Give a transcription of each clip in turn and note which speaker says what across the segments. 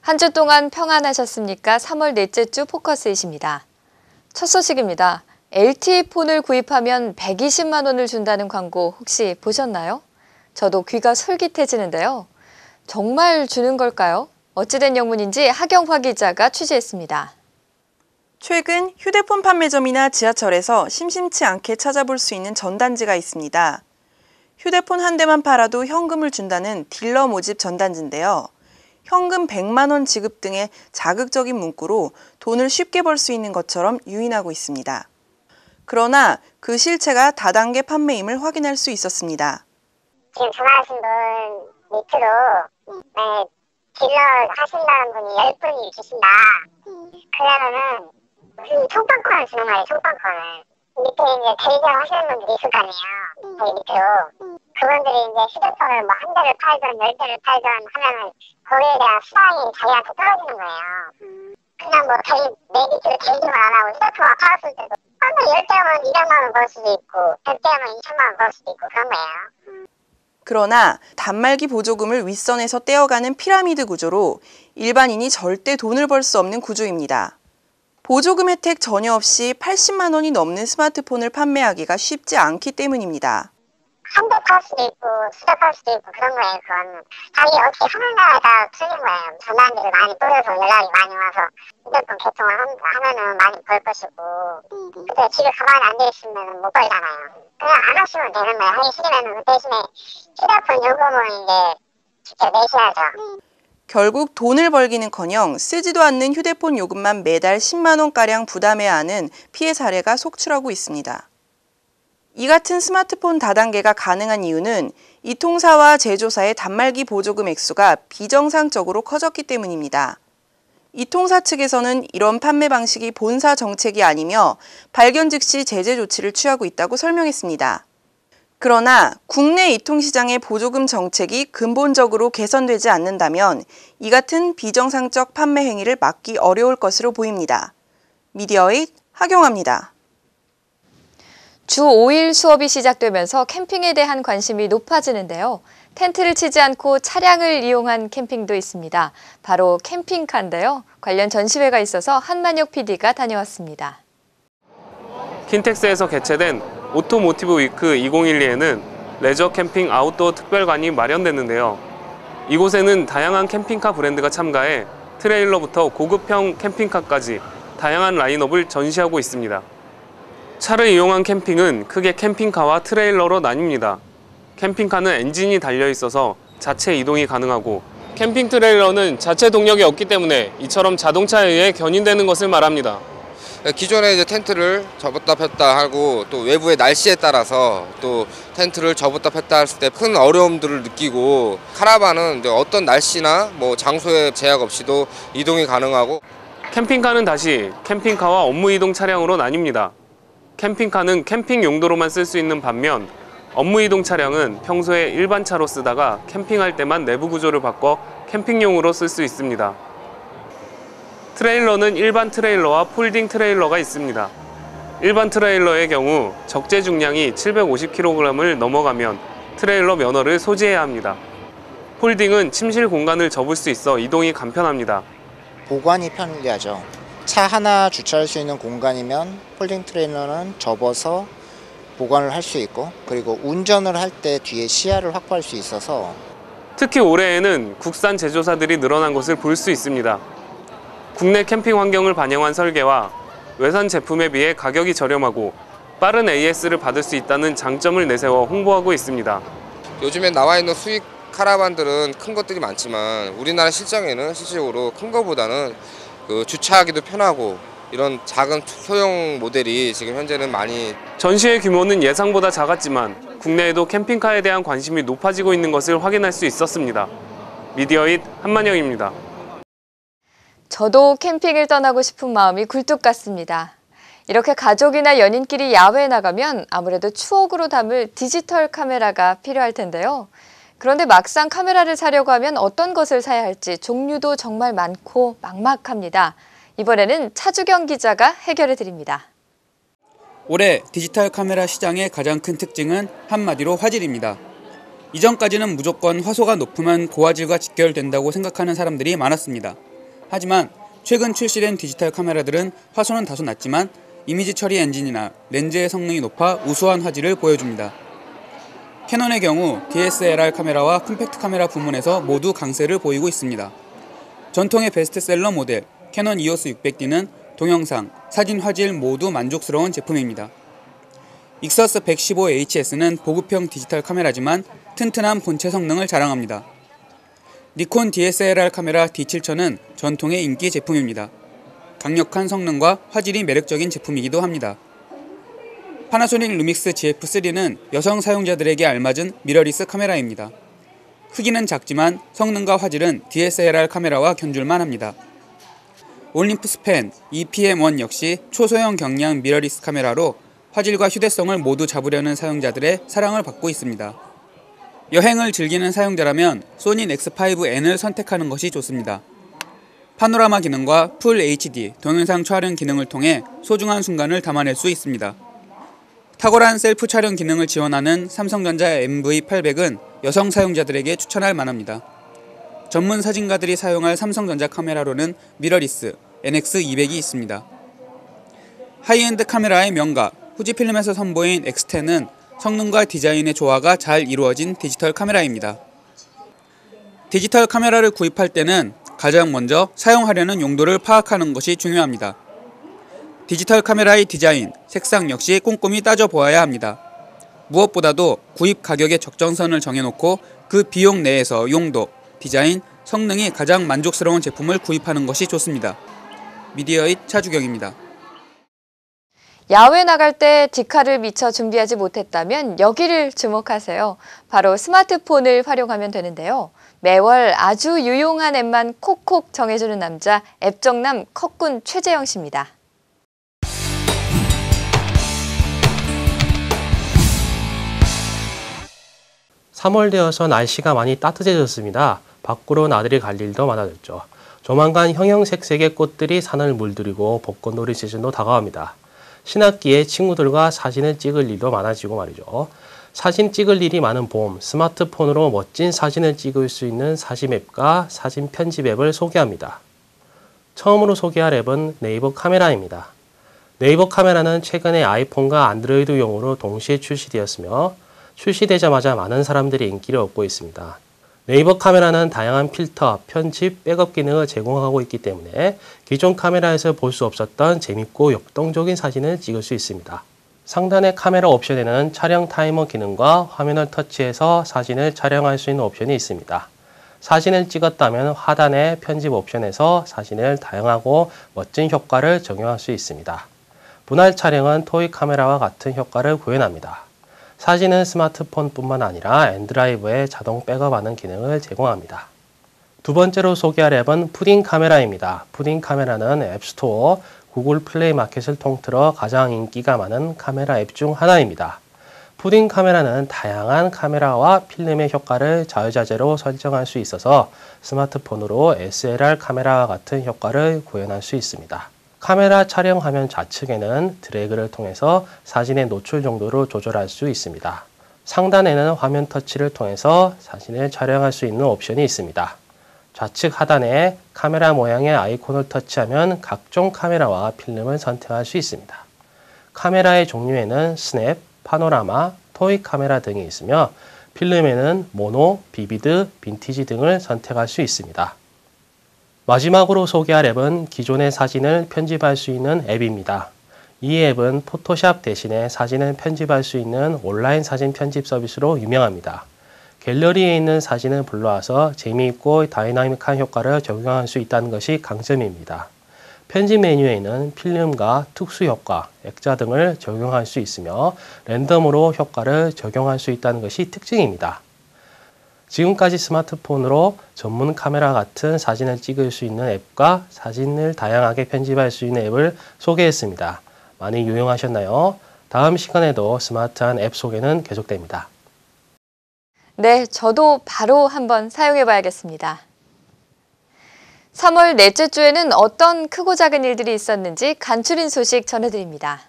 Speaker 1: 한 주 동안 평안하셨습니까? 3월 넷째 주 포커스잇입니다. 첫 소식입니다. LTE폰을 구입하면 120만 원을 준다는 광고 혹시 보셨나요? 저도 귀가 솔깃해지는데요. 정말 주는 걸까요? 어찌된 영문인지 하경화 기자가 취재했습니다.
Speaker 2: 최근 휴대폰 판매점이나 지하철에서 심심치 않게 찾아볼 수 있는 전단지가 있습니다. 휴대폰 한 대만 팔아도 현금을 준다는 딜러 모집 전단지인데요. 현금 100만 원 지급 등의 자극적인 문구로 돈을 쉽게 벌 수 있는 것처럼 유인하고 있습니다. 그러나 그 실체가 다단계 판매임을 확인할 수 있었습니다.
Speaker 3: 지금 전화하신 분 밑으로 딜러 하신다는 분이 10분이 주신다. 그러면은 청방권을 주는 거예요, 청방권을. 밑에 이제 대리점하시는 분들이 있을 거 아니에요. 저희 밑으로. 그분들이 이제 휴대폰을 뭐 한 대를 팔든 10대를 팔든 하면은 거기에 대한 수당이 자기한테 떨어지는 거예요. 그냥 뭐 내 밑으로 대리점을 안 하고 휴대폰만 팔았을 때도 한 달 10대면 200만 원 벌 수도 있고 100대면 2천만 원 벌 수도 있고 그런 거예요.
Speaker 2: 그러나 단말기 보조금을 윗선에서 떼어가는 피라미드 구조로 일반인이 절대 돈을 벌 수 없는 구조입니다. 보조금 혜택 전혀 없이 80만 원이 넘는 스마트폰을 판매하기가 쉽지 않기 때문입니다.
Speaker 3: 한 대 팔 수도 있고 수대 팔 수도 있고 그런 거예요. 그건 자기 어떻게 하느냐가 틀린 거예요. 전화기를 많이 뿌려서 연락이 많이 와서 휴대폰 개통을 하면은 많이 벌 것이고 그때 집에 가만히 앉아있으면 못 벌잖아요. 그냥 안 하시면 되는 거예요. 하기 싫으면 그 대신에 휴대폰 요금을 이제 직접 내셔야죠.
Speaker 2: 결국 돈을 벌기는커녕 쓰지도 않는 휴대폰 요금만 매달 10만 원가량 부담해야 하는 피해 사례가 속출하고 있습니다. 이 같은 스마트폰 다단계가 가능한 이유는 이 통사와 제조사의 단말기 보조금 액수가 비정상적으로 커졌기 때문입니다. 이 통사 측에서는 이런 판매 방식이 본사 정책이 아니며 발견 즉시 제재 조치를 취하고 있다고 설명했습니다. 그러나 국내 이통시장의 보조금 정책이 근본적으로 개선되지 않는다면 이 같은 비정상적 판매 행위를 막기 어려울 것으로 보입니다. 미디어잇 하경화입니다.
Speaker 1: 주 5일 수업이 시작되면서 캠핑에 대한 관심이 높아지는데요. 텐트를 치지 않고 차량을 이용한 캠핑도 있습니다. 바로 캠핑카인데요. 관련 전시회가 있어서 한만혁 PD가 다녀왔습니다.
Speaker 4: 킨텍스에서 개최된 오토모티브 위크 2012에는 레저 캠핑 아웃도어 특별관이 마련됐는데요. 이곳에는 다양한 캠핑카 브랜드가 참가해 트레일러부터 고급형 캠핑카까지 다양한 라인업을 전시하고 있습니다. 차를 이용한 캠핑은 크게 캠핑카와 트레일러로 나뉩니다. 캠핑카는 엔진이 달려있어서 자체 이동이 가능하고 캠핑 트레일러는 자체 동력이 없기 때문에 이처럼 자동차에 의해 견인되는 것을 말합니다.
Speaker 5: 기존에 이제 텐트를 접었다 폈다 하고 또 외부의 날씨에 따라서 또 텐트를 접었다 폈다 했을 때 큰 어려움들을 느끼고 카라반은 이제 어떤 날씨나 뭐 장소에 제약 없이도 이동이 가능하고
Speaker 4: 캠핑카는 다시 캠핑카와 업무 이동 차량으로 나뉩니다. 캠핑카는 캠핑 용도로만 쓸 수 있는 반면 업무 이동 차량은 평소에 일반 차로 쓰다가 캠핑할 때만 내부 구조를 바꿔 캠핑용으로 쓸 수 있습니다. 트레일러는 일반 트레일러와 폴딩 트레일러가 있습니다. 일반 트레일러의 경우 적재 중량이 750kg을 넘어가면 트레일러 면허를 소지해야 합니다. 폴딩은 침실 공간을 접을 수 있어 이동이 간편합니다.
Speaker 6: 보관이 편리하죠. 차 하나 주차할 수 있는 공간이면 폴딩 트레일러는 접어서 보관을 할 수 있고 그리고 운전을 할 때 뒤에 시야를 확보할 수 있어서
Speaker 4: 특히 올해에는 국산 제조사들이 늘어난 것을 볼 수 있습니다. 국내 캠핑 환경을 반영한 설계와 외산 제품에 비해 가격이 저렴하고 빠른 AS를 받을 수 있다는 장점을 내세워 홍보하고 있습니다.
Speaker 5: 요즘에 나와 있는 수입 카라반들은 큰 것들이 많지만 우리나라 실정에는 실질적으로 큰 것보다는 주차하기도 편하고 이런 작은 소형 모델이 지금 현재는 많이
Speaker 4: 전시회 규모는 예상보다 작았지만 국내에도 캠핑카에 대한 관심이 높아지고 있는 것을 확인할 수 있었습니다. 미디어잇 한만영입니다.
Speaker 1: 저도 캠핑을 떠나고 싶은 마음이 굴뚝 같습니다. 이렇게 가족이나 연인끼리 야외에 나가면 아무래도 추억으로 담을 디지털 카메라가 필요할 텐데요. 그런데 막상 카메라를 사려고 하면 어떤 것을 사야 할지 종류도 정말 많고 막막합니다. 이번에는 차주경 기자가 해결해 드립니다.
Speaker 7: 올해 디지털 카메라 시장의 가장 큰 특징은 한마디로 화질입니다. 이전까지는 무조건 화소가 높으면 고화질과 직결된다고 생각하는 사람들이 많았습니다. 하지만 최근 출시된 디지털 카메라들은 화소는 다소 낮지만 이미지 처리 엔진이나 렌즈의 성능이 높아 우수한 화질을 보여줍니다. 캐논의 경우 DSLR 카메라와 컴팩트 카메라 부문에서 모두 강세를 보이고 있습니다. 전통의 베스트셀러 모델 캐논 EOS 600D는 동영상, 사진 화질 모두 만족스러운 제품입니다. 익서스 115HS는 보급형 디지털 카메라지만 튼튼한 본체 성능을 자랑합니다. 니콘 DSLR 카메라 D7000은 전통의 인기 제품입니다. 강력한 성능과 화질이 매력적인 제품이기도 합니다. 파나소닉 루믹스 GF3는 여성 사용자들에게 알맞은 미러리스 카메라입니다. 크기는 작지만 성능과 화질은 DSLR 카메라와 견줄만 합니다. 올림푸스 펜 EPM1 역시 초소형 경량 미러리스 카메라로 화질과 휴대성을 모두 잡으려는 사용자들의 사랑을 받고 있습니다. 여행을 즐기는 사용자라면 소니 X5N을 선택하는 것이 좋습니다. 파노라마 기능과 풀 HD 동영상 촬영 기능을 통해 소중한 순간을 담아낼 수 있습니다. 탁월한 셀프 촬영 기능을 지원하는 삼성전자 MV800은 여성 사용자들에게 추천할 만합니다. 전문 사진가들이 사용할 삼성전자 카메라로는 미러리스 NX200이 있습니다. 하이엔드 카메라의 명가 후지필름에서 선보인 X10은 성능과 디자인의 조화가 잘 이루어진 디지털 카메라입니다. 디지털 카메라를 구입할 때는 가장 먼저 사용하려는 용도를 파악하는 것이 중요합니다. 디지털 카메라의 디자인, 색상 역시 꼼꼼히 따져보아야 합니다. 무엇보다도 구입 가격의 적정선을 정해놓고 그 비용 내에서 용도, 디자인, 성능이 가장 만족스러운 제품을 구입하는 것이 좋습니다. 미디어잇 차주경입니다.
Speaker 1: 야외 나갈 때 디카를 미처 준비하지 못했다면 여기를 주목하세요. 바로 스마트폰을 활용하면 되는데요. 매월 아주 유용한 앱만 콕콕 정해주는 남자, 앱정남 컵군 최재영 씨입니다.
Speaker 8: 3월 되어서 날씨가 많이 따뜻해졌습니다. 밖으로 나들이 갈 일도 많아졌죠. 조만간 형형색색의 꽃들이 산을 물들이고 벚꽃놀이 시즌도 다가옵니다. 신학기에 친구들과 사진을 찍을 일도 많아지고 말이죠. 사진 찍을 일이 많은 봄, 스마트폰으로 멋진 사진을 찍을 수 있는 사진 앱과 사진 편집 앱을 소개합니다. 처음으로 소개할 앱은 네이버 카메라입니다. 네이버 카메라는 최근에 아이폰과 안드로이드용으로 동시에 출시되었으며 출시되자마자 많은 사람들이 인기를 얻고 있습니다. 네이버 카메라는 다양한 필터, 편집, 백업 기능을 제공하고 있기 때문에 기존 카메라에서 볼 수 없었던 재밌고 역동적인 사진을 찍을 수 있습니다. 상단의 카메라 옵션에는 촬영 타이머 기능과 화면을 터치해서 사진을 촬영할 수 있는 옵션이 있습니다. 사진을 찍었다면 하단의 편집 옵션에서 사진을 다양하고 멋진 효과를 적용할 수 있습니다. 분할 촬영은 토이 카메라와 같은 효과를 구현합니다. 사진은 스마트폰뿐만 아니라 엔드라이브에 자동 백업하는 기능을 제공합니다. 두 번째로 소개할 앱은 푸딩 카메라입니다. 푸딩 카메라는 앱스토어, 구글 플레이 마켓을 통틀어 가장 인기가 많은 카메라 앱 중 하나입니다. 푸딩 카메라는 다양한 카메라와 필름의 효과를 자유자재로 설정할 수 있어서 스마트폰으로 SLR 카메라와 같은 효과를 구현할 수 있습니다. 카메라 촬영 화면 좌측에는 드래그를 통해서 사진의 노출 정도를 조절할 수 있습니다. 상단에는 화면 터치를 통해서 사진을 촬영할 수 있는 옵션이 있습니다. 좌측 하단에 카메라 모양의 아이콘을 터치하면 각종 카메라와 필름을 선택할 수 있습니다. 카메라의 종류에는 스냅, 파노라마, 토이 카메라 등이 있으며 필름에는 모노, 비비드, 빈티지 등을 선택할 수 있습니다. 마지막으로 소개할 앱은 기존의 사진을 편집할 수 있는 앱입니다. 이 앱은 포토샵 대신에 사진을 편집할 수 있는 온라인 사진 편집 서비스로 유명합니다. 갤러리에 있는 사진을 불러와서 재미있고 다이나믹한 효과를 적용할 수 있다는 것이 강점입니다. 편집 메뉴에는 필름과 특수 효과, 액자 등을 적용할 수 있으며 랜덤으로 효과를 적용할 수 있다는 것이 특징입니다. 지금까지 스마트폰으로 전문 카메라 같은 사진을 찍을 수 있는 앱과 사진을 다양하게 편집할 수 있는 앱을 소개했습니다. 많이 유용하셨나요? 다음 시간에도 스마트한 앱 소개는 계속됩니다.
Speaker 1: 네, 저도 바로 한번 사용해 봐야겠습니다. 3월 넷째 주에는 어떤 크고 작은 일들이 있었는지 간추린 소식 전해드립니다.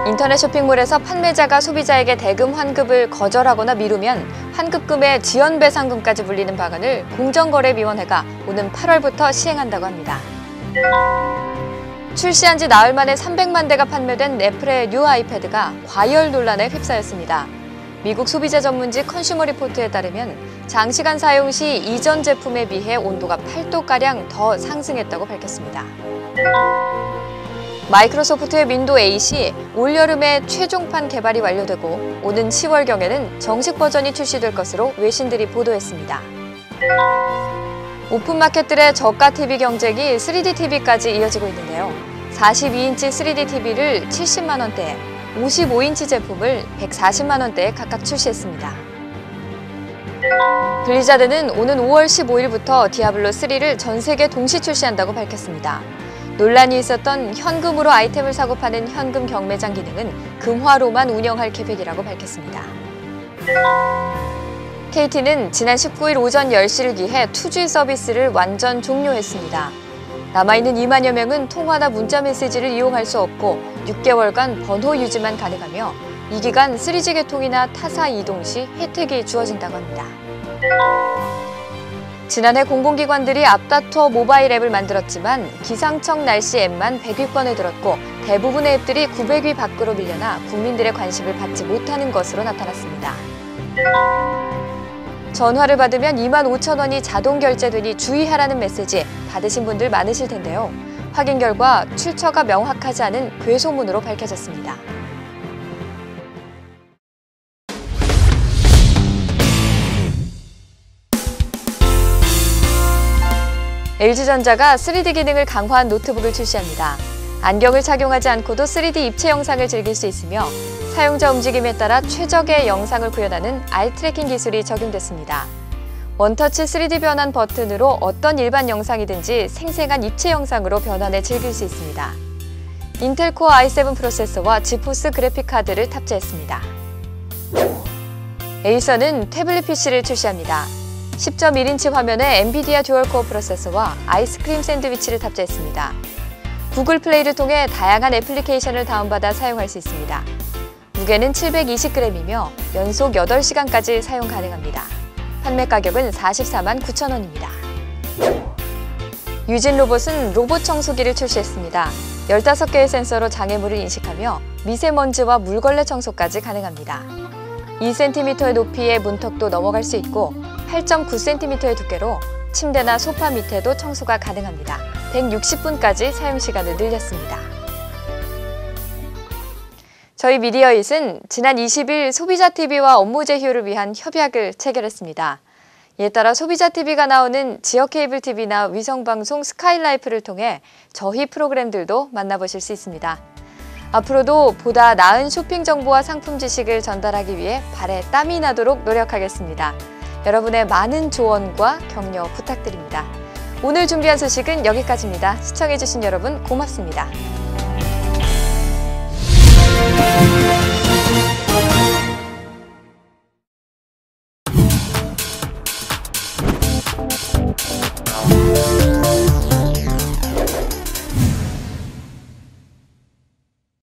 Speaker 1: 인터넷 쇼핑몰에서 판매자가 소비자에게 대금 환급을 거절하거나 미루면 환급금에 지연배상금까지 불리는 방안을 공정거래위원회가 오는 8월부터 시행한다고 합니다. 출시한 지 나흘 만에 300만 대가 판매된 애플의 뉴 아이패드가 과열 논란에 휩싸였습니다. 미국 소비자 전문지 컨슈머 리포트에 따르면 장시간 사용 시 이전 제품에 비해 온도가 8도가량 더 상승했다고 밝혔습니다. 마이크로소프트의 윈도우 8이 올여름에 최종판 개발이 완료되고 오는 10월경에는 정식 버전이 출시될 것으로 외신들이 보도했습니다. 오픈마켓들의 저가 TV 경쟁이 3D TV까지 이어지고 있는데요. 42인치 3D TV를 70만 원대에 55인치 제품을 140만 원대에 각각 출시했습니다. 블리자드는 오는 5월 15일부터 디아블로3를 전 세계 동시 출시한다고 밝혔습니다. 논란이 있었던 현금으로 아이템을 사고 파는 현금 경매장 기능은 금화로만 운영할 계획이라고 밝혔습니다. KT는 지난 19일 오전 10시를 기해 2G 서비스를 완전 종료했습니다. 남아있는 2만여 명은 통화나 문자 메시지를 이용할 수 없고 6개월간 번호 유지만 가능하며 이 기간 3G 개통이나 타사 이동 시 혜택이 주어진다고 합니다. 지난해 공공기관들이 앞다퉈 모바일 앱을 만들었지만 기상청 날씨 앱만 100위권에 들었고 대부분의 앱들이 900위 밖으로 밀려나 국민들의 관심을 받지 못하는 것으로 나타났습니다. 전화를 받으면 25,000원이 자동 결제되니 주의하라는 메시지 받으신 분들 많으실 텐데요. 확인 결과 출처가 명확하지 않은 괴소문으로 밝혀졌습니다. LG전자가 3D 기능을 강화한 노트북을 출시합니다. 안경을 착용하지 않고도 3D 입체 영상을 즐길 수 있으며 사용자 움직임에 따라 최적의 영상을 구현하는 아이 트래킹 기술이 적용됐습니다. 원터치 3D 변환 버튼으로 어떤 일반 영상이든지 생생한 입체 영상으로 변환해 즐길 수 있습니다. 인텔 코어 i7 프로세서와 지포스 그래픽 카드를 탑재했습니다. 에이서는 태블릿 PC를 출시합니다. 10.1인치 화면에 엔비디아 듀얼코어 프로세서와 아이스크림 샌드위치를 탑재했습니다. 구글 플레이를 통해 다양한 애플리케이션을 다운받아 사용할 수 있습니다. 무게는 720g이며 연속 8시간까지 사용 가능합니다. 판매 가격은 44만 9천 원입니다. 유진 로봇은 로봇 청소기를 출시했습니다. 15개의 센서로 장애물을 인식하며 미세먼지와 물걸레 청소까지 가능합니다. 2cm의 높이의 문턱도 넘어갈 수 있고 8.9cm의 두께로 침대나 소파 밑에도 청소가 가능합니다. 160분까지 사용시간을 늘렸습니다. 저희 미디어잇은 지난 20일 소비자TV와 업무 제휴를 위한 협약을 체결했습니다. 이에 따라 소비자TV가 나오는 지역 케이블 TV나 위성방송 스카이라이프를 통해 저희 프로그램들도 만나보실 수 있습니다. 앞으로도 보다 나은 쇼핑 정보와 상품 지식을 전달하기 위해 발에 땀이 나도록 노력하겠습니다. 여러분의 많은 조언과 격려 부탁드립니다. 오늘 준비한 소식은 여기까지입니다. 시청해주신 여러분 고맙습니다.